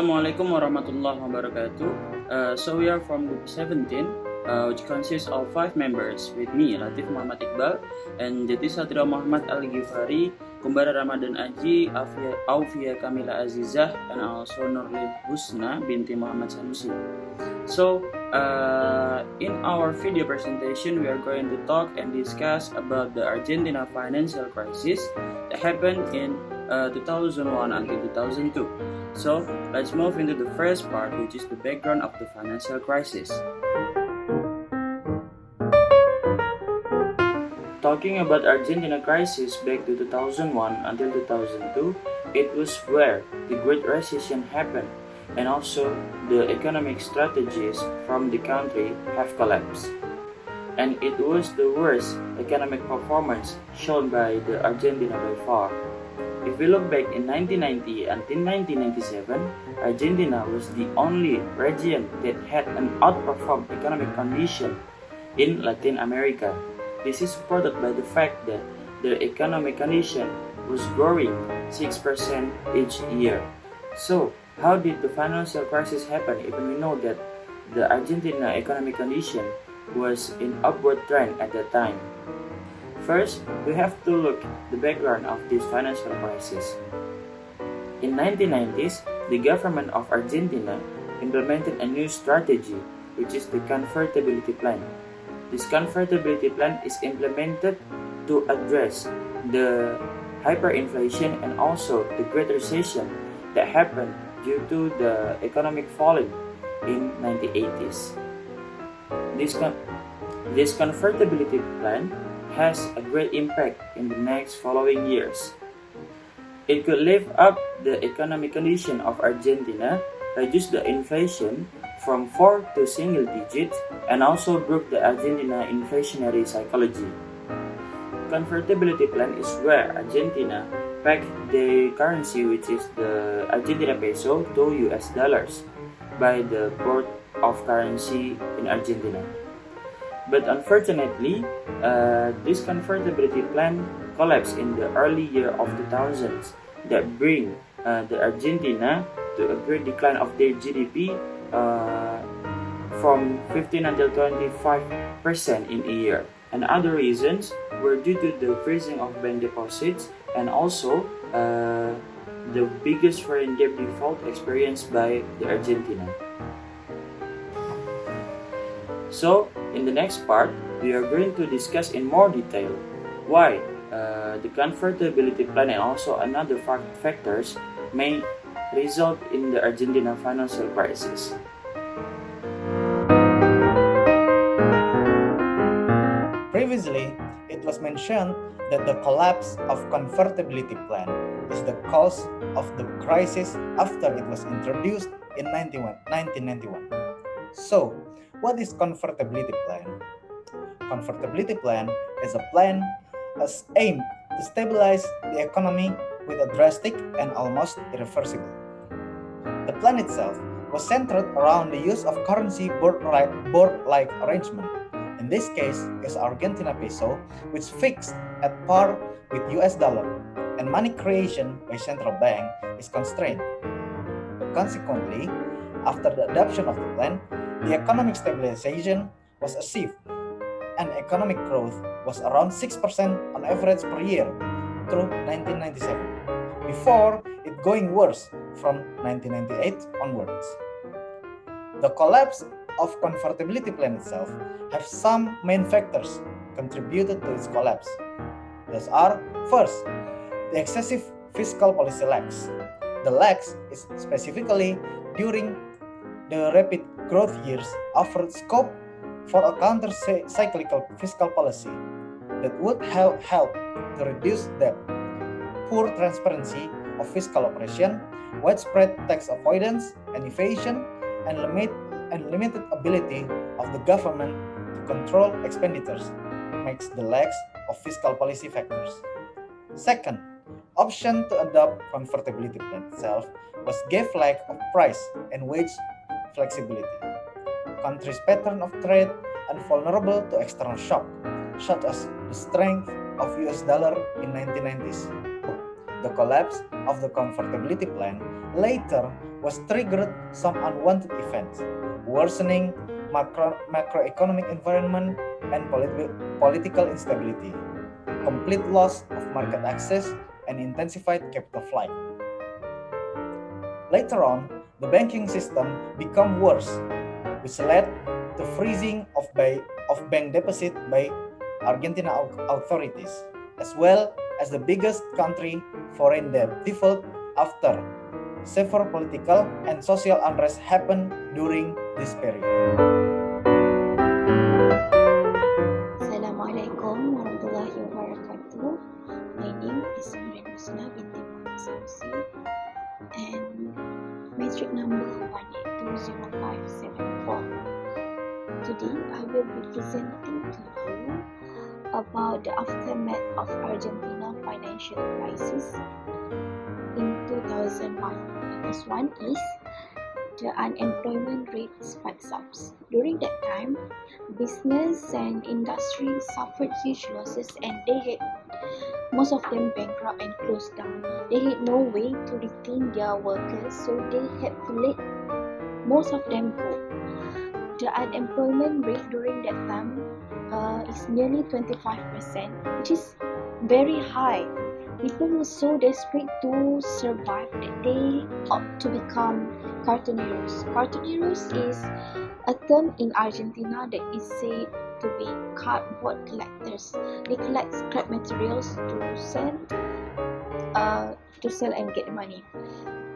Assalamualaikum warahmatullahi wabarakatuh. So we are from Group 17, which consists of 5 members with me, Latif Muhammad Iqbal, and Jati Satria Muhammad Al-Ghifari, Kumbara Ramadan Aji, Aufia Kamila Azizah, and also Nurlin Husna binti Muhammad Sanusi. So, in our video presentation, we are going to talk and discuss about the Argentina financial crisis that happened in 2001 until 2002. So, let's move into the first part, which is the background of the financial crisis. Talking about Argentina crisis back to 2001 until 2002, it was where the Great Recession happened, and also the economic strategies from the country have collapsed. And it was the worst economic performance shown by the Argentina by far. If we look back in 1990 until 1997, Argentina was the only region that had an outperformed economic condition in Latin America. This is supported by the fact that the economic condition was growing 6% each year. So, how did the financial crisis happen even we know that the Argentina economic condition was in upward trend at that time? First, we have to look the background of this financial crisis. In 1990s, the government of Argentina implemented a new strategy, which is the convertibility plan. This convertibility plan is implemented to address the hyperinflation and also the Great Recession that happened due to the economic falling in 1980s. This convertibility plan has a great impact in the next following years. It could lift up the economic condition of Argentina, reduce the inflation from 4 to single digits, and also broke the Argentina inflationary psychology. Convertibility plan is where Argentina pegged the currency, which is the Argentina peso, to US dollars by the Board of Currency in Argentina. But unfortunately, this convertibility plan collapsed in the early year of 2000s that bring the Argentina to a great decline of their GDP from 15 until 25% in a year. And other reasons were due to the freezing of bank deposits and also the biggest foreign debt default experienced by the Argentina. So, in the next part, we are going to discuss in more detail why the convertibility plan and also another factors may result in the Argentina financial crisis. Previously, it was mentioned that the collapse of convertibility plan is the cause of the crisis after it was introduced in 1991. So, what is convertibility plan? Convertibility plan is a plan aimed to stabilize the economy with a drastic and almost irreversible. The plan itself was centered around the use of currency board-like arrangement. In this case, is Argentina peso, which fixed at par with US dollar, and money creation by central bank is constrained. But consequently, after the adoption of the plan, the economic stabilization was achieved, and economic growth was around 6% on average per year through 1997, before it going worse from 1998 onwards. The collapse of convertibility plan itself have some main factors contributed to its collapse. These are, first, the excessive fiscal policy lax. The lax is specifically during the rapid growth years offered scope for a counter-cyclical fiscal policy that would help to reduce debt, poor transparency of fiscal operation, widespread tax avoidance and evasion, and limited ability of the government to control expenditures makes the lax of fiscal policy factors. Second, option to adopt convertibility plan itself was gave lack of price and wage flexibility. Countries' pattern of trade are vulnerable to external shock, such as the strength of US dollar in 1990s. The collapse of the convertibility plan later was triggered some unwanted events, worsening macroeconomic environment and political instability, complete loss of market access, and intensified capital flight. Later on, the banking system became worse, which led to freezing of bank deposit by Argentina authorities, as well as the biggest country foreign debt default after severe political and social unrest happened during this period. Assalamualaikum warahmatullahi wabarakatuh. My name is Nurul Musla binti Muhammad Sanusi and matric number 1820574. Today I will be presenting to you about the aftermath of Argentina financial crisis in 2001. The first one is the unemployment rate spikes up. During that time, business and industry suffered huge losses and most of them bankrupt and closed down. They had no way to retain their workers, so they had to let most of them go. The unemployment rate during that time is nearly 25%, which is very high. People were so desperate to survive that they opt to become cartoneros. Cartoneros is a term in Argentina that is said to be cardboard collectors. They collect scrap materials to sell and get money.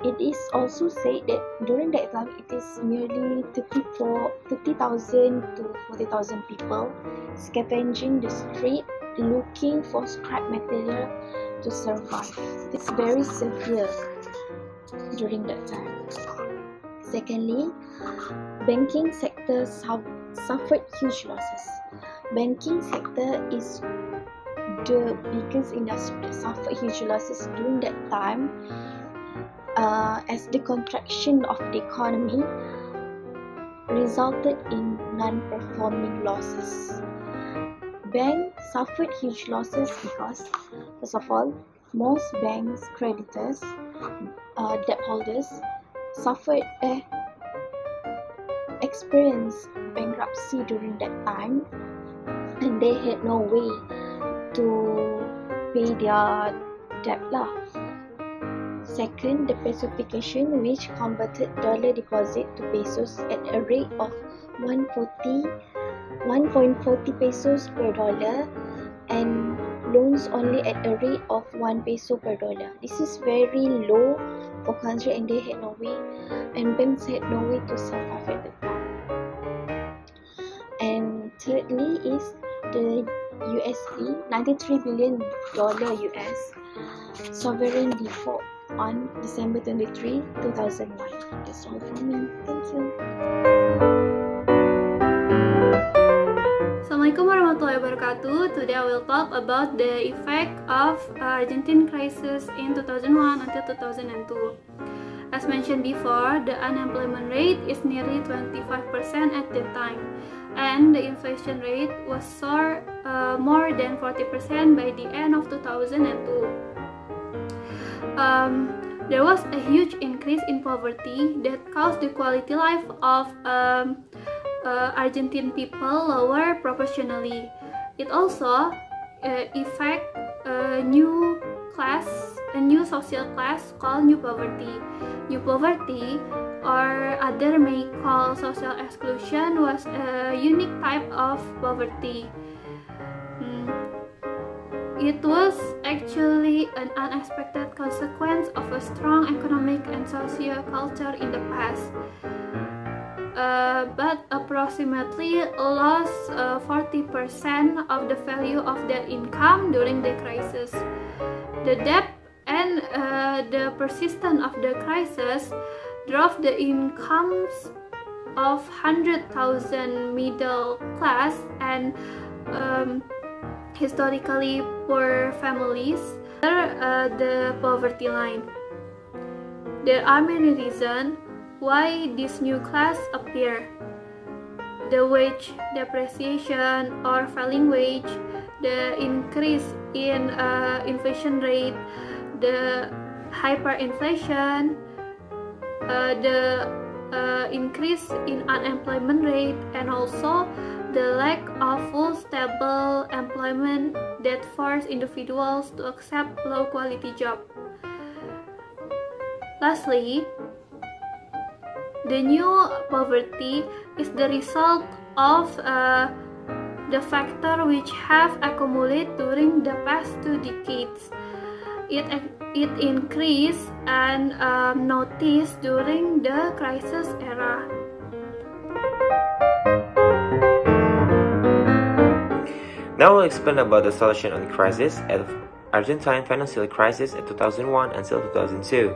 It is also said that during that time it is nearly 30,000 to 40,000 people scavenging the street looking for scrap material to survive. It's very severe during that time. Secondly, banking sector suffered huge losses. Banking sector is the biggest industry that suffered huge losses during that time, as the contraction of the economy resulted in non-performing losses. Banks suffered huge losses because, first of all, most banks' creditors, debt holders, experienced bankruptcy during that time, and they had no way to pay their debt. Second, the pesofication, which converted dollar deposit to pesos at a rate of 1.40 pesos per dollar and loans only at a rate of 1 peso per dollar. This is very low for country, and they had no way, and banks had no way to survive at the time. And thirdly is the USD, $93 billion US sovereign default on December 23, 2001. That's all from me. Thank you. Assalamualaikum warahmatullahi wabarakatuh. Today I will talk about the effect of Argentine crisis in 2001 until 2002. As mentioned before, the unemployment rate is nearly 25% at the time, and the inflation rate was soar more than 40% by the end of 2002. There was a huge increase in poverty that caused the quality life of Argentine people lower proportionally. It also affect a new social class called new poverty. New poverty, or other may call social exclusion, was a unique type of poverty. It was actually an unexpected consequence of a strong economic and social culture in the past. But approximately lost 40% of the value of their income during the crisis. The debt and the persistence of the crisis drove the incomes of 100,000 middle class and historically poor families under the poverty line. There are many reasons why this new class appear. The wage depreciation or falling wage, the increase in inflation rate, the hyperinflation, the increase in unemployment rate, and also the lack of full stable employment that force individuals to accept low quality jobs. Lastly, the new poverty is the result of the factors which have accumulated during the past 2 decades. It increased and noticed during the crisis era. Now we'll explain about the solution on the crisis of Argentine financial crisis in 2001 until 2002.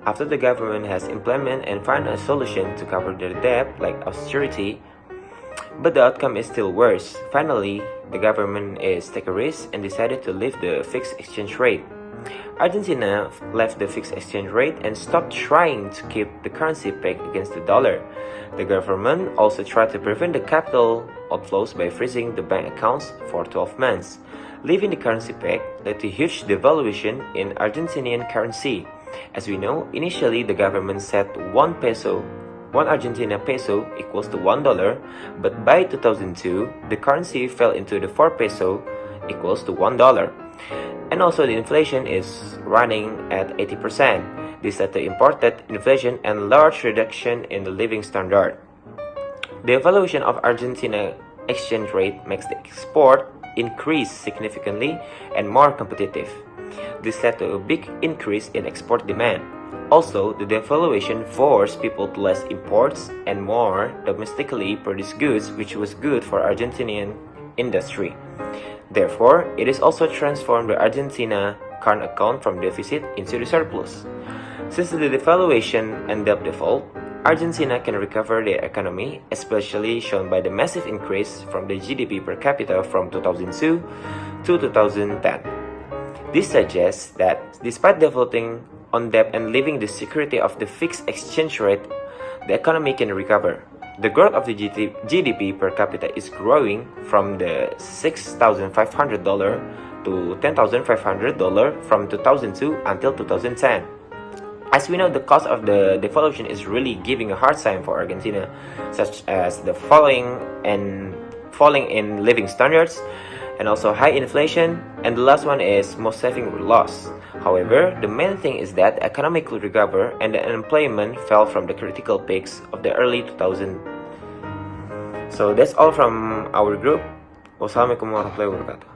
After the government has implemented and found a solution to cover their debt like austerity, but the outcome is still worse. Finally, the government is take a risk and decided to leave the fixed exchange rate. Argentina left the fixed exchange rate and stopped trying to keep the currency pegged against the dollar. The government also tried to prevent the capital outflows by freezing the bank accounts for 12 months. Leaving the currency peg led to huge devaluation in Argentinian currency. As we know, initially the government said 1 Argentina peso equals to $1, but by 2002, the currency fell into the 4 peso equals to $1. And also the inflation is running at 80%. This led to imported inflation and large reduction in the living standard. The evaluation of Argentina exchange rate makes the export increase significantly and more competitive. This led to a big increase in export demand. Also, the devaluation forced people to less imports and more domestically produced goods, which was good for Argentinian industry. Therefore, it is also transformed the Argentina current account from deficit into the surplus. Since the devaluation and debt default, Argentina can recover their economy, especially shown by the massive increase from the GDP per capita from 2002 to 2010. This suggests that despite defaulting on debt and leaving the security of the fixed exchange rate, the economy can recover. The growth of the GDP per capita is growing from the $6,500 to $10,500 from 2002 until 2010. As we know, the cost of the devaluation is really giving a hard time for Argentina, such as the falling in living standards and also high inflation, and the last one is most saving were lost. However, the main thing is that the economy could recover and the unemployment fell from the critical peaks of the early 2000s. So that's all from our group. Wassalamualaikum warahmatullahi wabarakatuh.